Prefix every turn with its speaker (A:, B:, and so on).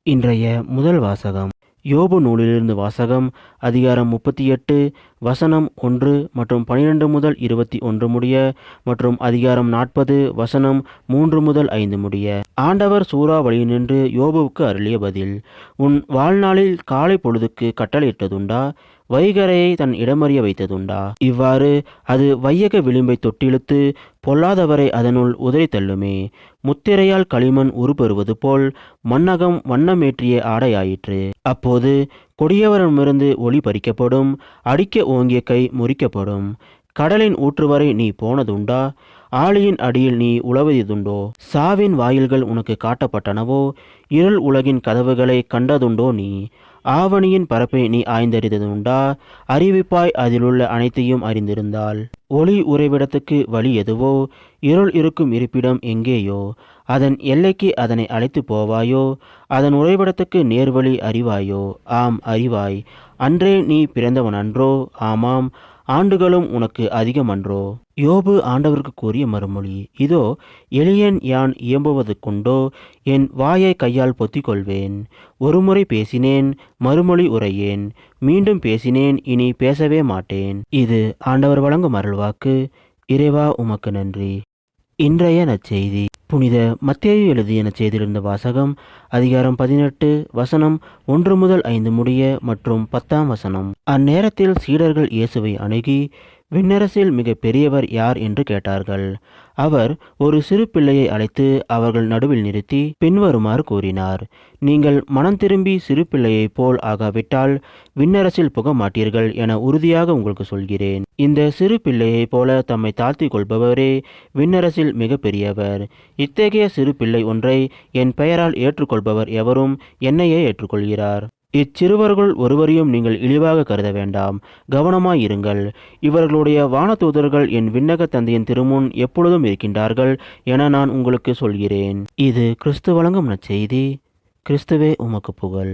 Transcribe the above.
A: இன்றைய முதல் வாசகம் யோபு நூலிலிருந்து வாசகம். அதிகாரம் 38 வசனம் 1 மற்றும் 12 முதல் 21 முடிய மற்றும் அதிகாரம் 40 வசனம் 3 முதல் 5 முடிய. ஆண்டவர் சூறாவளியினின்று யோபுவுக்கு அருளிய பதில். உன் வாழ்நாளில் காலை பொழுதுக்கு கட்டளையிட்டதுண்டா? வைகரையை தன் இடமறிய வைத்ததுண்டா? இவ்வாறு அது வையக விளிம்பை தொட்டிழுத்து பொல்லாதவரை அதனுள் உதறி தள்ளுமே. முத்திரையால் களிமண் உருப்பெறுவது போல் மண்ணகம் வண்ணமேற்றிய ஆடையாயிற்று. அப்போது கொடியவரிடமிருந்து ஒளி பறிக்கப்படும், அடிக்க ஓங்கிய கை முறிக்கப்படும். கடலின் ஊற்றுவரை நீ போனதுண்டா? ஆழியின் அடியில் நீ உழவதுண்டோ? சாவின் வாயில்கள் உனக்கு காட்டப்பட்டனவோ? இருள் உலகின் கதவுகளை கண்டதுண்டோ நீ? ஆவணியின் பரப்பை நீ ஆய்ந்தறிந்ததுண்டா? அறிவிப்பாய் அதிலுள்ள அனைத்தையும் அறிந்திருந்தால். ஒளி உறைவிடத்துக்கு வழி எதுவோ? இருள் இருக்கும் இருப்பிடம் எங்கேயோ? அதன் எல்லைக்கு அதனை அழைத்து போவாயோ? அதன் உறைவிடத்துக்கு நேர்வழி அறிவாயோ? ஆம், அறிவாய். அன்றே நீ பிறந்தவன் அன்றோ? ஆமாம், ஆண்டுகளும் உனக்கு அதிகமன்றோ? யோபு ஆண்டவருக்கு கூறிய மறுமொழி. இதோ, எளியன் யான் இயம்புவது கொண்டோ? என் வாயை கையால் பொத்திக் கொள்வேன். ஒருமுறை பேசினேன், மறுமொழி உரையேன். மீண்டும் பேசினேன், இனி பேசவே மாட்டேன். இது ஆண்டவர் வழங்கும் அருள்வாக்கு. இறைவா, உமக்கு நன்றி. இன்றைய நற்செய்தி. புனித மத்தேயு எழுதிய நற்செய்தியிலிருந்த வாசகம். அதிகாரம் 18 வசனம் 1 முதல் 5 முடிய மற்றும் 10ஆம் வசனம். அந்நேரத்தில் சீடர்கள் இயேசுவை அணுகி, விண்ணரசில் மிக பெரியவர் யார் என்று கேட்டார்கள். அவர் ஒரு சிறு பிள்ளையை அழைத்து அவர்கள் நடுவில் நிறுத்தி பின்வருமாறு கூறினார். நீங்கள் மனம் திரும்பி சிறு பிள்ளையைப் போல் ஆகாவிட்டால் விண்ணரசில் புக மாட்டீர்கள் என உறுதியாக உங்களுக்கு சொல்கிறேன். இந்த சிறு பிள்ளையைப் போல தம்மை தாழ்த்தி கொள்பவரே விண்ணரசில் மிக பெரியவர். இத்தகைய சிறு பிள்ளை ஒன்றை என் பெயரால் ஏற்றுக்கொள்பவர் எவரும் என்னையே ஏற்றுக்கொள்கிறார். இச்சிறுவர்கள் ஒருவரையும் நீங்கள் இழிவாக கருத வேண்டாம். கவனமாயிருங்கள். இவர்களுடைய வானதூதர்கள் என் விண்ணக தந்தையின் திருமுன் எப்பொழுதும் இருக்கின்றார்கள் என நான் உங்களுக்கு சொல்கிறேன். இது கிறிஸ்து வழங்கும் நற்செய்தி. கிறிஸ்துவே உமக்கு புகழ்.